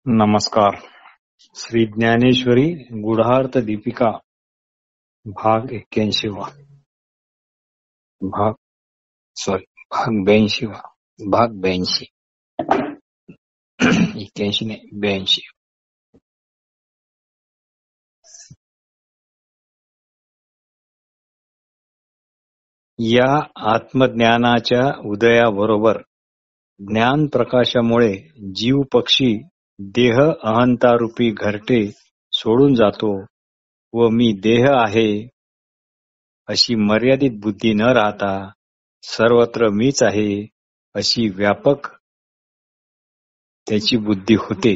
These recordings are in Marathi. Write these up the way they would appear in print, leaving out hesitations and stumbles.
नमस्कार. श्री ज्ञानेश्वरी गूढार्थ दीपिका भाग 81 भाग भाग 82 भाग 82 81 नाही 82. या आत्मज्ञानाच्या उदयाबरोबर ज्ञान प्रकाशामुळे जीव पक्षी देह अहंतारूपी घरटे सोडून जातो व मी देह आहे अशी मर्यादित बुद्धी न राहता सर्वत्र मीच आहे अशी व्यापक त्याची बुद्धी होते.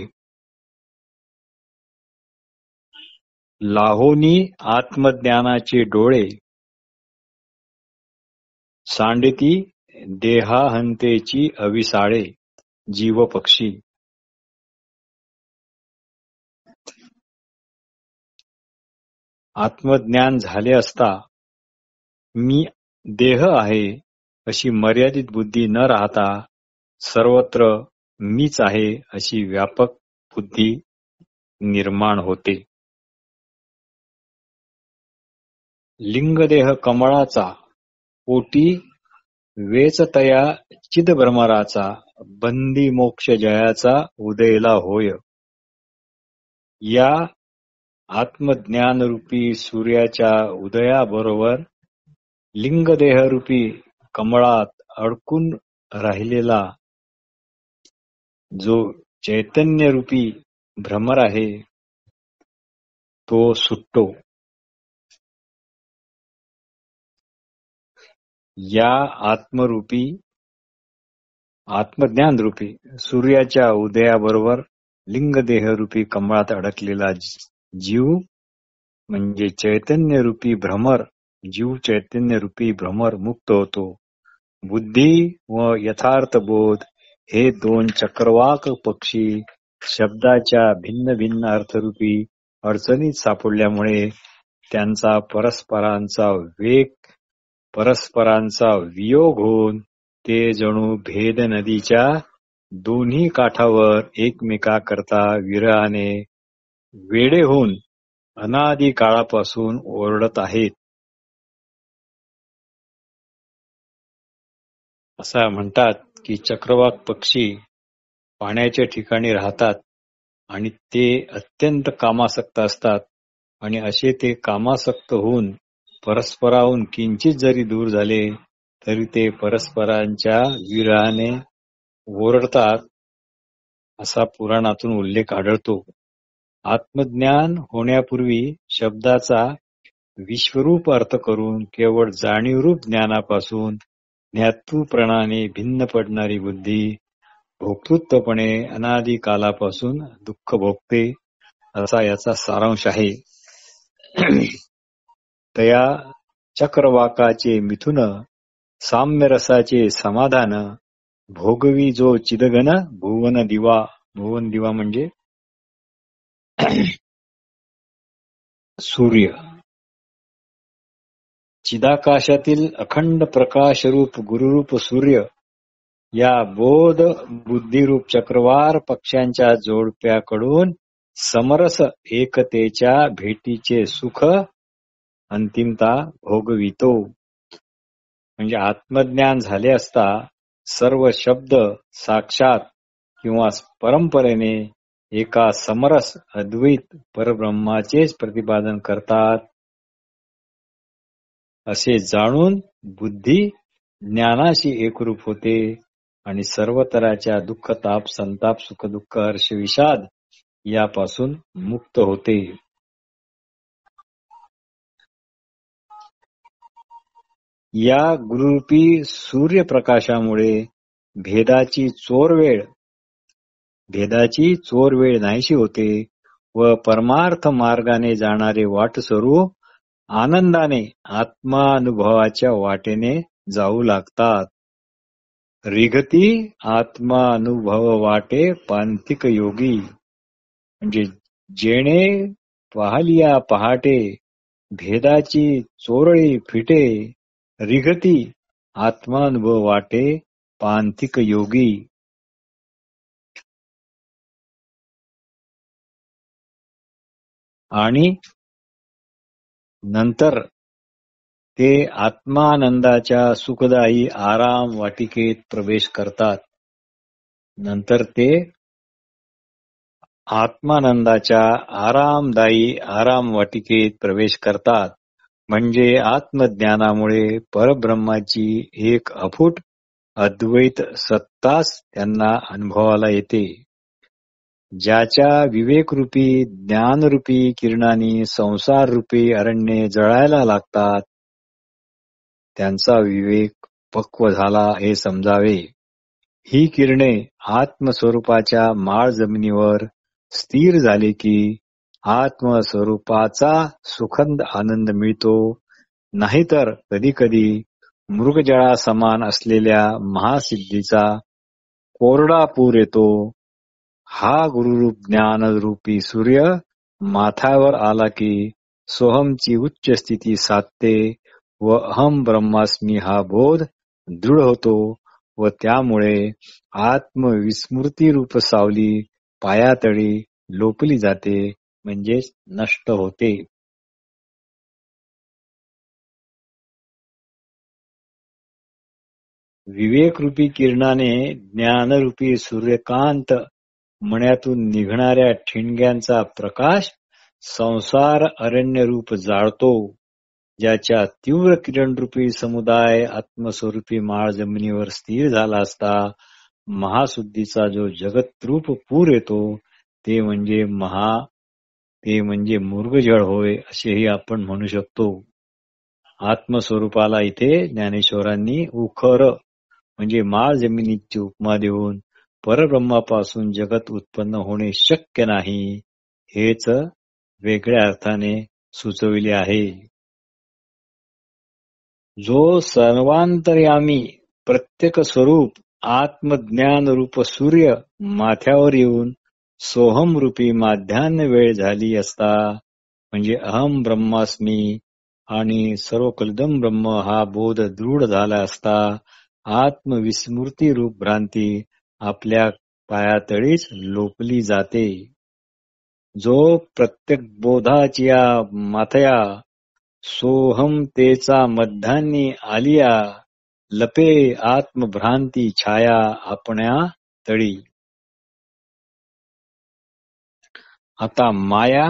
लाहोनी आत्मज्ञानाचे डोळे सांडिती देहाहंतेची अविसाळे जीव पक्षी. आत्मज्ञान झाले असता मी देह आहे अशी मर्यादित बुद्धी न राहता सर्वत्र मीच आहे अशी व्यापक बुद्धी निर्माण होते. लिंगदेह कमळाचा पोटी वेचतया चिदभ्रमराचा बंदी मोक्ष जयाचा उदयला होय. या आत्मज्ञानरूपी सूर्याच्या उदयाबरोबर लिंगदेहरूपी कमळात अडकून राहिलेला जो चैतन्यरूपी भ्रमर आहे तो सुटतो. या आत्मज्ञानरूपी सूर्याच्या उदयाबरोबर लिंगदेहरूपी कमळात अडकलेला जीव म्हणजे चैतन्यरूपी भ्रमर चैतन्यरूपी भ्रमर मुक्त होतो. बुद्धी व यथार्थ बोध हे दोन चक्रवाक पक्षी शब्दाच्या भिन्न भिन्न अर्थरूपी अडचणीत सापडल्यामुळे त्यांचा परस्परांचा वियोग होऊन ते जणू भेद नदीच्या दोन्ही काठावर एकमेकाकरता विरहाने वेडे होऊन अनादी काळापासून ओरडत आहेत. असं म्हणतात की चक्रवाक पक्षी पाण्याच्या ठिकाणी राहतात आणि ते अत्यंत कामासक्त असतात आणि असे ते कामासक्त होऊन परस्पराहून किंचित जरी दूर झाले तरी ते परस्परांच्या विरहाने ओरडतात असा पुराणातून उल्लेख आढळतो. आत्मज्ञान होण्यापूर्वी शब्दाचा विश्वरूप अर्थ करून केवळ जाणीवरूप ज्ञानापासून ज्ञातृप्रणाने भिन्न पडणारी बुद्धी भोक्तृत्वपणे अनादी कालापासून दुःख भोगते असा याचा सारांश आहे. तया चक्रवाकाचे मिथुन साम्यरसाचे समाधान भोगवी जो चिदगन भुवन दिवा म्हणजे सूर्य. चिदाकाशातील अखंड प्रकाशरूप गुरुरूप सूर्य या बोध बुद्धिरूप चक्रवार पक्ष्यांच्या जोडप्याकडून समरस एकतेच्या भेटीचे सुख अंतिमता भोगवितो. म्हणजे आत्मज्ञान झाले असता सर्व शब्द साक्षात किंवा परंपरेने एका समरस अद्वैत परब्रह्माचेच प्रतिपादन करतात असे जाणून बुद्धी ज्ञानाशी एकरूप होते आणि सर्व तऱ्हाच्या दुःख ताप संताप सुख दुःख हर्ष विषाद यापासून मुक्त होते. या गुरुरूपी सूर्यप्रकाशामुळे भेदाची चोरवेळ नाहीशी होते व परमार्थ मार्गाने जाणारे वाटसरू आनंदाने आत्मानुभवाच्या वाटेने जाऊ लागतात. रिघती आत्मानुभव वाटे पांथिक योगी म्हणजे जेणे पाहलिया पहाटे भेदाची चोरळी फिटे रिघती आत्मानुभव वाटे पांथिक योगी. आणि नंतर ते आत्मानंदाच्या सुखदायी आराम वाटिकेत प्रवेश करतात. नंतर ते आत्मानंदाच्या आरामदायी आराम वाटिकेत प्रवेश करतात. म्हणजे आत्मज्ञानामुळे परब्रह्माची एक अफूट अद्वैत सत्ताच त्यांना अनुभवाला येते. ज्याच्या विवेकरूपी ज्ञानरूपी किरणांनी संसाररूपी अरण्ये जळायला लागतात, त्यांचा विवेक पक्व झाला हे समजावे. ही किरणे आत्मस्वरूपाच्या माळ जमिनीवर स्थिर झाली की आत्मस्वरूपाचा सुखद आनंद मिळतो. नाहीतर कधीकधी मृगजळा समान असलेल्या महासिद्धीचा कोरडा पूर येतो. हा गुरुरूप ज्ञानरूपी सूर्य माथ्यावर आला की सोहमची उच्च स्थिती साधते व अहम ब्रह्मास्मी हा बोध दृढ होतो व त्यामुळे आत्मविस्मृतीरूप सावली पायातळी लोपली जाते, म्हणजेच नष्ट होते. विवेकरूपी किरणाने ज्ञानरूपी सूर्यकांत मण्यातून निघणाऱ्या ठिणग्यांचा प्रकाश संसार अरण्यरूप जाळतो. ज्याच्या तीव्र किरणरूपी समुदाय आत्मस्वरूपी माळ जमिनीवर स्थिर झाला असता महाशुद्धीचा जो जगतरूप पूर येतो ते म्हणजे मृगजळ होय, असेही आपण म्हणू शकतो. आत्मस्वरूपाला इथे ज्ञानेश्वरांनी उखर म्हणजे माळ जमिनीची उपमा देऊन परब्रह्मापासून जगत उत्पन्न होणे शक्य नाही हेच वेगळ्या अर्थाने सुचविले आहे. जो सर्वांतर्यामी प्रत्येक स्वरूप आत्मज्ञान रूप सूर्य माथ्यावर येऊन सोहमरूपी माध्यान्ह वेळ झाली असता म्हणजे अहम ब्रह्मास्मी आणि सर्व कलिदम ब्रह्म हा बोध दृढ झाला असता आत्मविस्मृती रूप भ्रांती आपल्या पायातळीच लोपली जाते. जो प्रत्येक बोधाचिया माथया सोहमतेचा मध्यान्ही आलिया लपे आत्मभ्रांती छाया आपण्या तळी. आता माया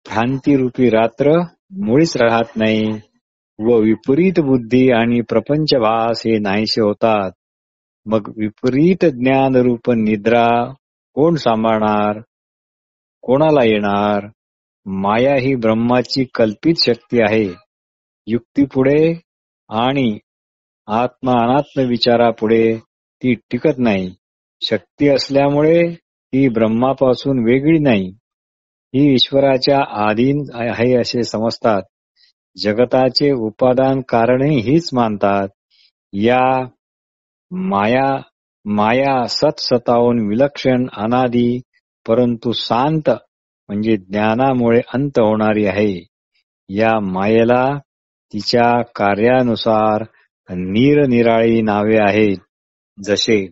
भ्रांतीरूपी रात्र मुळीच राहत नाही व विपरीत बुद्धी आणि प्रपंचभास हे नाहीसे होतात. मग विपरीत ज्ञानरूप निद्रा कोण सांभाळणार, कोणाला येणार? माया ही ब्रह्माची कल्पित शक्ती आहे. युक्तीपुढे आणि आत्मा अनात्म विचारापुढे ती टिकत नाही. शक्ती असल्यामुळे ती ब्रह्मापासून वेगळी नाही. ही ईश्वराच्या अधीन आहे असे समजतात. जगताचे उपादान कारणही हीच मानतात. या माया सतसतावून विलक्षण अनादी परंतु शांत म्हणजे ज्ञानामुळे अंत होणारी आहे. या मायेला तिच्या कार्यानुसार निरनिराळी नावे आहेत. जसे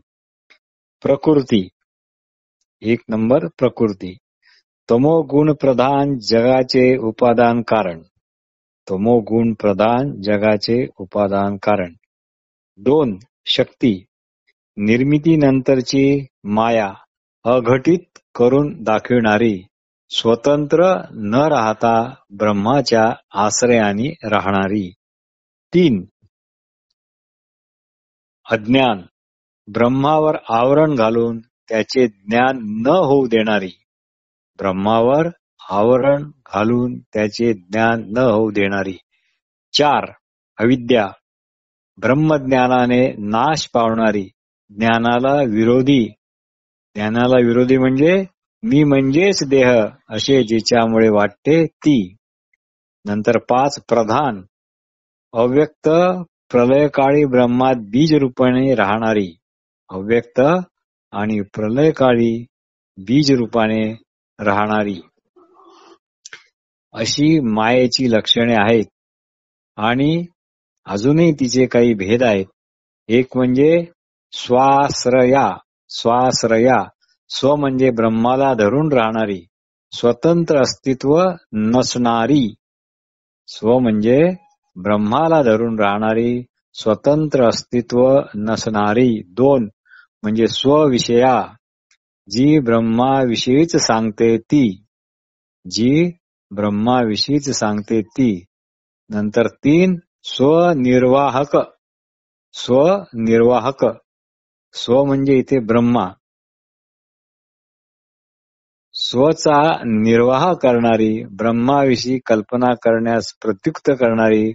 प्रकृती, 1 नंबर प्रकृती, तमोगुण प्रधान जगाचे उपादान कारण. तमोगुण प्रधान जगाचे उपादान कारण. 2 शक्ती, निर्मितीनंतरची माया अघटित करून दाखविणारी, स्वतंत्र न राहता ब्रह्माच्या आश्रयाने राहणारी. 3 अज्ञान, ब्रह्मावर आवरण घालून त्याचे ज्ञान न होऊ देणारी. ब्रह्मावर आवरण घालून त्याचे ज्ञान न होऊ देणारी. 4 अविद्या, ब्रह्मज्ञानाने नाश पावणारी, ज्ञानाला विरोधी म्हणजे मी म्हणजेच देह असे जिच्यामुळे वाटते ती. नंतर 5 प्रधान, अव्यक्त प्रलयकाळी ब्रह्मात बीजरूपाने राहणारी. अव्यक्त आणि प्रलयकाळी बीजरूपाने राहणारी अशी मायेची लक्षणे आहेत. आणि अजूनही तिचे काही भेद आहेत. एक म्हणजे स्वाश्रया. स्व म्हणजे ब्रह्माला धरून राहणारी. स्वतंत्र अस्तित्व नसणारी. स्व म्हणजे ब्रह्माला धरून राहणारी, स्वतंत्र अस्तित्व नसणारी. 2 म्हणजे स्वविषया, जी ब्रह्माविषयीच सांगते ती. जी ब्रह्माविषयीच सांगते ती. नंतर 3 स्वनिर्वाहक. स्वनिर्वाहक. स्व म्हणजे इथे ब्रह्मा. स्वचा निर्वाह करणारी, ब्रह्माविषयी कल्पना करण्यास प्रत्युक्त करणारी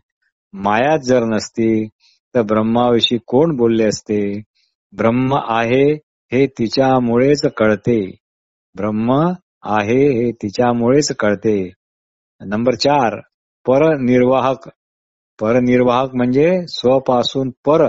मायाच जर नसती तर ब्रह्माविषयी कोण बोलले असते? ब्रह्म आहे हे तिच्यामुळेच कळते. ब्रह्म आहे हे तिच्यामुळेच कळते. नंबर 4 परनिर्वाहक. परनिर्वाहक म्हणजे स्वपासून पर,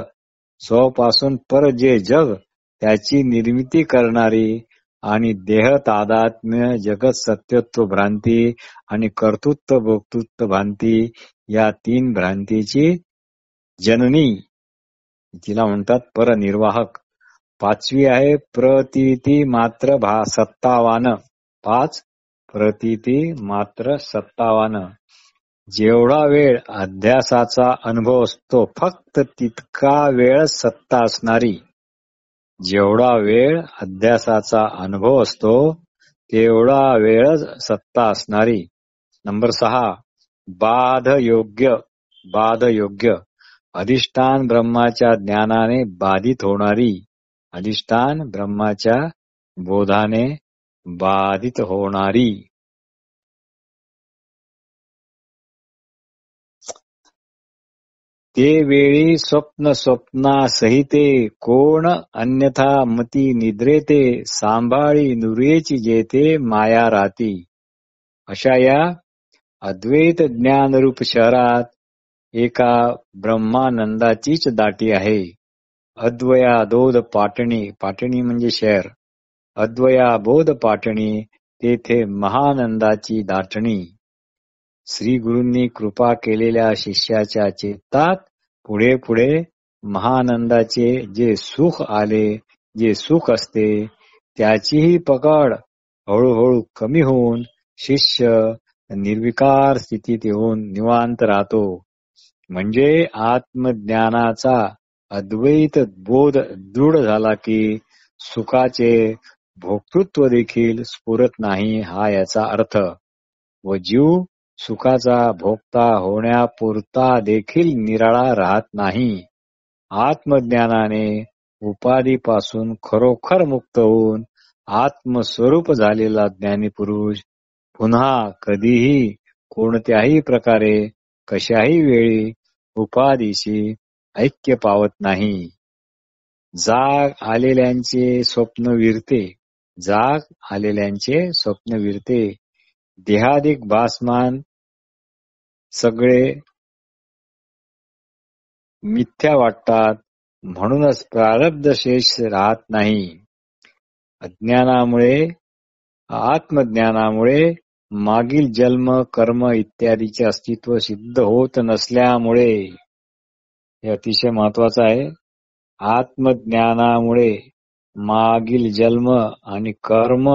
स्वपासून पर जे जग त्याची निर्मिती करणारी आणि देह तादात्म्य, जगत सत्यत्व भ्रांती आणि कर्तृत्व भोक्तृत्व भ्रांती या 3 भ्रांतीची जननी, तिला म्हणतात परनिर्वाहक. 5वी आहे प्रतीती मात्र सत्तावान. 5 प्रतीती मात्र सत्तावान. जेवढा वेळ अध्यासाचा अनुभव असतो फक्त तितका वेळ सत्ता असणारी. जेवढा वेळ अध्यासाचा अनुभव असतो तेवढा वेळच सत्ता असणारी. नंबर 6 बाधयोग्य. बाधयोग्य अधिष्ठान ब्रह्माच्या ज्ञानाने बाधित होणारी. अधिष्ठान ब्रह्माच्या बोधाने बाधित होणारी. ते वेळी स्वप्न स्वप्नासहिते कोण अन्यथा मती निद्रेते सांभाळी नुरेची जेथे माया राहती. अशा या अद्वैत ज्ञानरूप शहरात एका ब्रह्मानंदाचीच दाटी आहे. अद्वयाबोध पाटणी. पाटणी म्हणजे शहर. अद्वयाबोध पाटणी तेथे महानंदाची दाटणी. श्री गुरूंनी कृपा केलेल्या शिष्याच्या चित्तात पुढे पुढे महानंदाचे जे सुख आले, जे सुख असते त्याचीही पकड हळूहळू कमी होऊन शिष्य निर्विकार स्थितीत येऊन निवांत राहतो. म्हणजे आत्मज्ञानाचा अद्वैत बोध दृढ झाला की सुखाचे भोक्तृत्व देखील स्फुरत नाही हा याचा अर्थ. व जीव सुखाचा भोक्ता होण्यापुरता देखील निराळा राहत नाही. आत्मज्ञानाने उपाधीपासून खरोखर मुक्त होऊन आत्मस्वरूप झालेला ज्ञानीपुरुष पुन्हा कधीही कोणत्याही प्रकारे कशाही वेळी उपाधीशी ऐक्य पावत नाही. जाग आलेल्यांचे स्वप्न विरते. जाग आलेल्यांचे स्वप्न विरते. देहादिक भासमान सगळे मिथ्या वाटतात म्हणूनच प्रारब्ध शेष राहत नाही. अज्ञानामुळे आत्मज्ञानामुळे मागील जन्म कर्म इत्यादीचे अस्तित्व सिद्ध होत नसल्यामुळे, हे अतिशय महत्वाचं आहे, आत्मज्ञानामुळे मागील जन्म आणि कर्म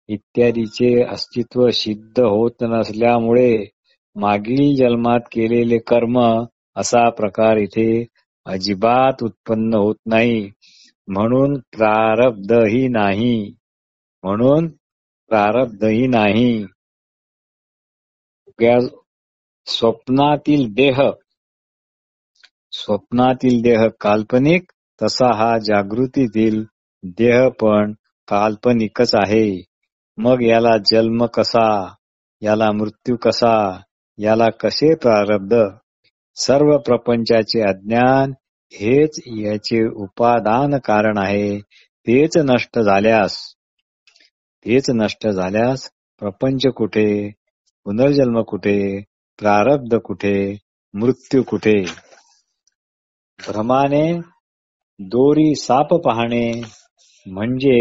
इत्यादीचे अस्तित्व सिद्ध होत नसल्यामुळे मागील जन्मात केलेले कर्म असा प्रकार इथे अजिबात उत्पन्न होत नाही. म्हणून प्रारब्धही नाही. म्हणून प्रारब्धही नाही. स्वप्नातील देह, स्वप्नातील देह काल्पनिक तसा हा जागृतीतील देह पण काल्पनिकच आहे. मग याला जन्म कसा, याला मृत्यू कसा, याला कसे प्रारब्ध? सर्व प्रपंचाचे अज्ञान हेच याचे उपादान कारण आहे. तेच नष्ट झाल्यास प्रपंच कुठे, पुनर्जन्म कुठे, प्रारब्ध कुठे, मृत्यू कुठे? भ्रमाने दोरी साप पाहणे म्हणजे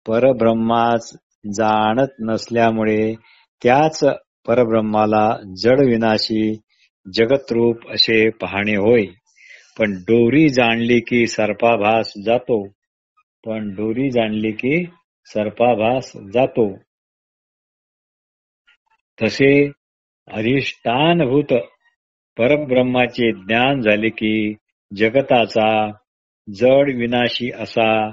परब्रह्माच जाणत नसल्यामुळे त्याच परब्रह्माला जड विनाशी जगतरूप असे पाहणे होय. पण दोरी जाणली की सर्पाभास जातो. पण दोरी जाणली की सर्पाभास जातो. तसे अधिष्ठानभूत परब्रह्माचे ज्ञान झाले की जगताचा जड विनाशी असा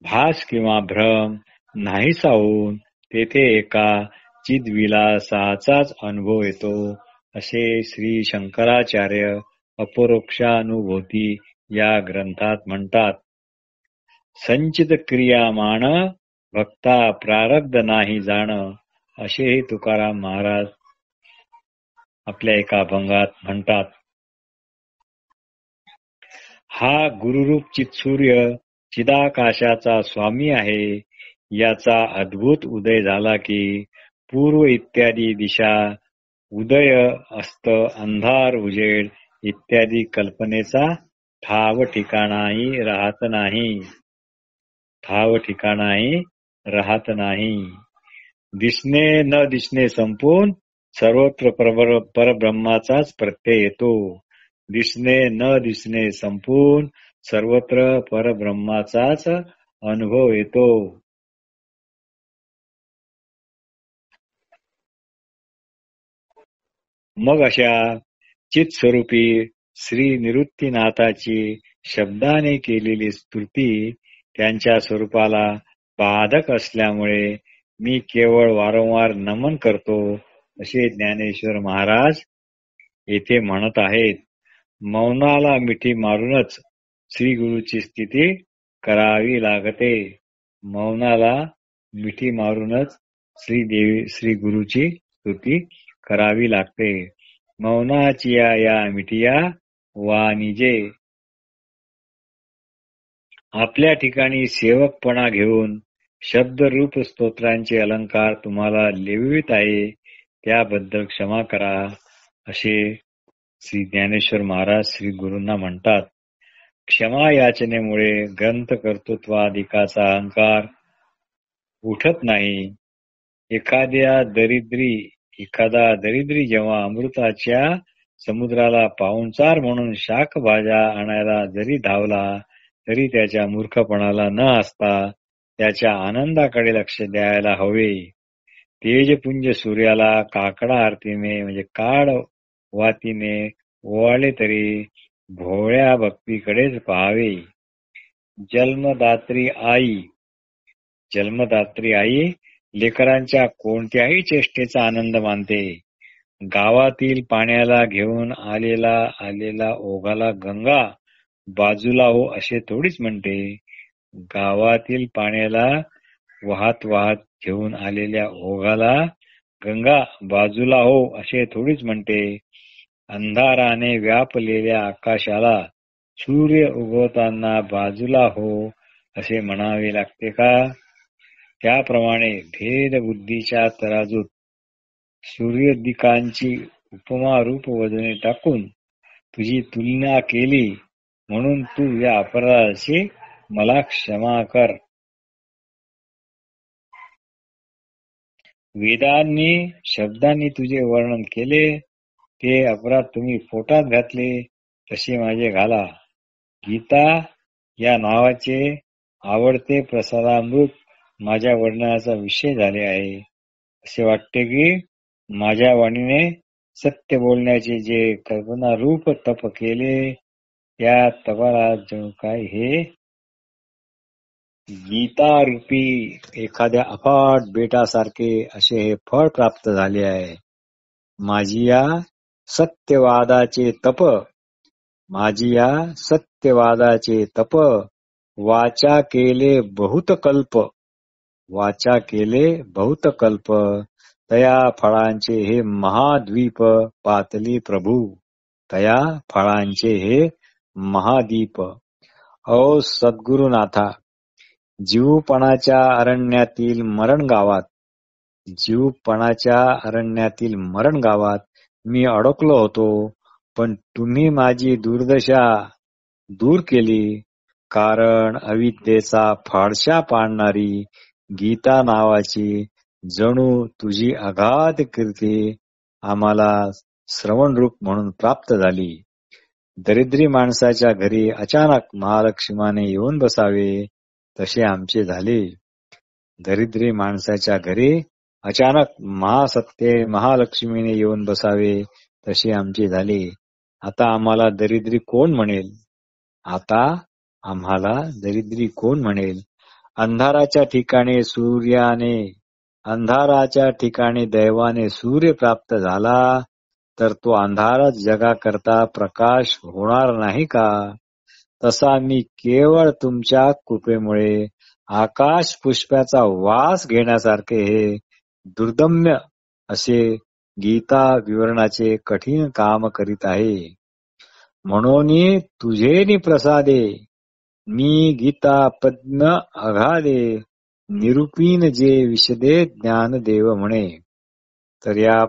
भास किंवा भ्रम नाहीसा होऊन तेथे एका चिद्विलासाचाच अनुभव येतो, असे श्री शंकराचार्य अपरोक्षानुभूती या ग्रंथात म्हणतात. संचित क्रियामाण भक्ता प्रारब्ध नाही जाण, असेही तुकाराम महाराज आपल्या एका अभंगात म्हणतात. हा गुरुरूप चित्सूर्य चिदाकाशाचा स्वामी आहे, याचा अद्भुत उदय झाला की पूर्व इत्यादी दिशा उदय अस्त अंधार उजेड इत्यादी कल्पनेचा ठाव ठिकाणाही राहत नाही. दिसणे न दिसणे संपून सर्वत्र परब्रह्माचाच प्रत्यय येतो. दिसणे न दिसणे संपून सर्वत्र परब्रह्माचाच अनुभव येतो. मग अशा चित्स्वरूपी श्री निवृत्तीनाथाची शब्दाने केलेली स्तुती त्यांच्या स्वरूपाला बाधक असल्यामुळे मी केवळ वारंवार नमन करतो, असे ज्ञानेश्वर महाराज येथे म्हणत आहेत. मौनाला मिठी मारूनच श्री गुरुची स्तुती करावी लागते. मौनाला मिठी मारूनच श्री गुरुची स्तुती करावी लागते. मौनाचिया या मिठिया वाणिजे. आपल्या ठिकाणी सेवकपणा घेऊन शब्दरूप स्तोत्रांचे अलंकार तुम्हाला लिहित आहे, त्याबद्दल क्षमा करा, असे श्री ज्ञानेश्वर महाराज श्री गुरूंना म्हणतात. क्षमा याचनेमुळे ग्रंथ कर्तृत्वाधिकाचा अहंकार उठत नाही. एखादा दरिद्री जेव्हा अमृताच्या समुद्राला पाहुणचार म्हणून शाक भाज्या आणायला जरी धावला, तरी त्याच्या मूर्खपणाला न असता त्याच्या आनंदाकडे लक्ष द्यायला हवे. तेजपुंज सूर्याला काकडा आरतीने म्हणजे काड वातीने ओवाळले तरी भोळ्या भक्तीकडेच पाहावे. जन्मदात्री आई लेकरांच्या कोणत्याही चेष्टेचा आनंद मानते. गावातील पाण्याला घेऊन आलेला ओघाला गंगा बाजूला हो असे थोडीच म्हणते. गावातील पाण्याला वाहत घेऊन आलेल्या ओघाला गंगा बाजूला हो असे थोडीच म्हणते. अंधाराने व्यापलेल्या आकाशाला सूर्य उगवताना बाजूला हो असे म्हणावे लागते का? त्याप्रमाणे भेदबुद्धीच्या तराजूत सूर्योदिकांची उपमा रूप वजने टाकून तुझी तुलना केली, म्हणून तू या अपराधाची मला क्षमा कर. वेदांनी शब्दांनी तुझे वर्णन केले, ते अपराध तुम्ही पोटात घातले, तसे माझे घाला. गीता या नावाचे आवडते प्रसादामृत माझ्या वर्णनाचा विषय झाले आहे. असे वाटते की माझ्या वाणीने सत्य बोलण्याचे जे कल्पनारूप तप केले, त्या तपाला जणू काय हे गीतारूपी एखाद्या अफाट बेटासारखे असे हे फळ प्राप्त झाले आहे. माझी या सत्यवादाचे तप वाचा केले बहुत कल्प तया फळांचे हे महाद्वीप पातली प्रभू. तया फळांचे हे महादीप. ओ सद्गुरुनाथा, जीवपणाच्या अरण्यातील मरण गावात मी अडकलो होतो, पण तुम्ही माझी दुर्दशा दूर केली. कारण अविद्येचा फाडशा पाडणारी गीता नावाची जणू तुझी अगाध कीर्ती आम्हाला श्रवणरूप म्हणून प्राप्त झाली. दरिद्री माणसाच्या घरी अचानक महालक्ष्माने येऊन बसावे, तसे आमचे झाले. दरिद्री माणसाच्या घरी अचानक महासत्य महालक्ष्मीने येऊन बसावे तसे आमचे झाले. आता आम्हाला दरिद्री कोण म्हणेल? आता आम्हाला दरिद्री कोण म्हणेल? अंधाराच्या ठिकाणी दैवाने सूर्य प्राप्त झाला तर तो अंधारच जगाकरता प्रकाश होणार नाही का? तसा मी केवळ तुमच्या कृपेमुळे आकाश पुष्पाचा वास घेण्यासारखे हे दुर्दम्य असे गीता विवरणाचे कठीण काम करीत आहे. म्हणून तुझे प्रसादे मी गीता पद्म अगाधे निरूपीन जे विशदे ज्ञानदेव म्हणे. तर या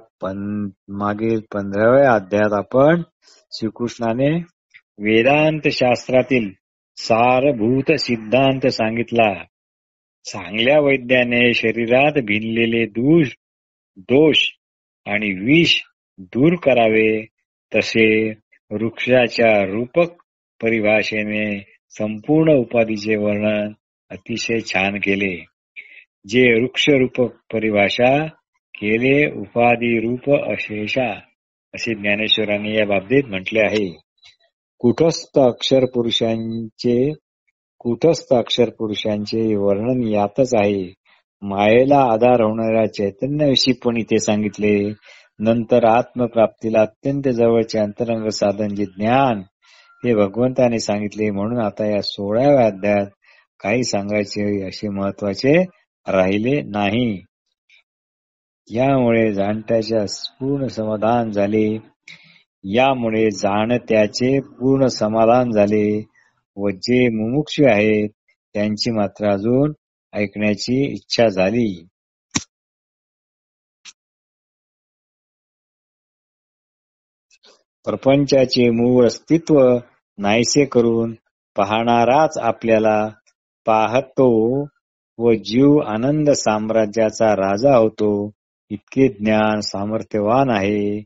मागील 15व्या अध्यायात आपण श्रीकृष्णाने वेदांत शास्त्रातील सारभूत सिद्धांत सांगितला. चांगल्या वैद्याने शरीरात भिनलेले दोष आणि विष दूर करावे, तसे वृक्षाच्या रूपक परिभाषेने संपूर्ण उपाधीचे वर्णन अतिशय छान केले. जे वृक्ष रूपक परिभाषा केले उपाधी रूप अशेषा असे ज्ञानेश्वरांनी या बाबतीत म्हटले आहे. कुटस्थ अक्षर पुरुषांचे वर्णन यातच आहे. मायेला आधार होणाऱ्या चैतन्याविषयी पण इथे सांगितले. नंतर आत्मप्राप्तीला अत्यंत जवळचे अंतरंग साधन जे ज्ञान हे भगवंताने सांगितले. म्हणून आता या 16व्या अध्यायात काही सांगायचे असे महत्वाचे राहिले नाही. यामुळे जाणत्याचे पूर्ण समाधान झाले. यामुळे जाणत्याचे पूर्ण समाधान झाले व जे मुमुक्षु आहेत त्यांची मात्र अजून ऐकण्याची इच्छा झाली. प्रपंचाचे मूळ अस्तित्व नाहीसे करून पाहणाराच आपल्याला पाहतो व जीव आनंद साम्राज्याचा राजा होतो. इतके ज्ञान सामर्थ्यवान आहे.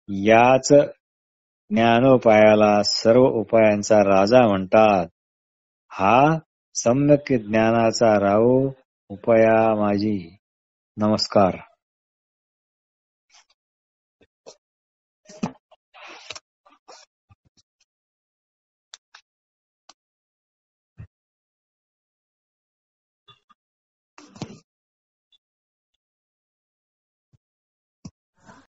याच ज्ञानोपायाला सर्व उपायांचा राजा म्हणतात. हा सम्यक ज्ञानाचा राहो उपाया माझी. नमस्कार.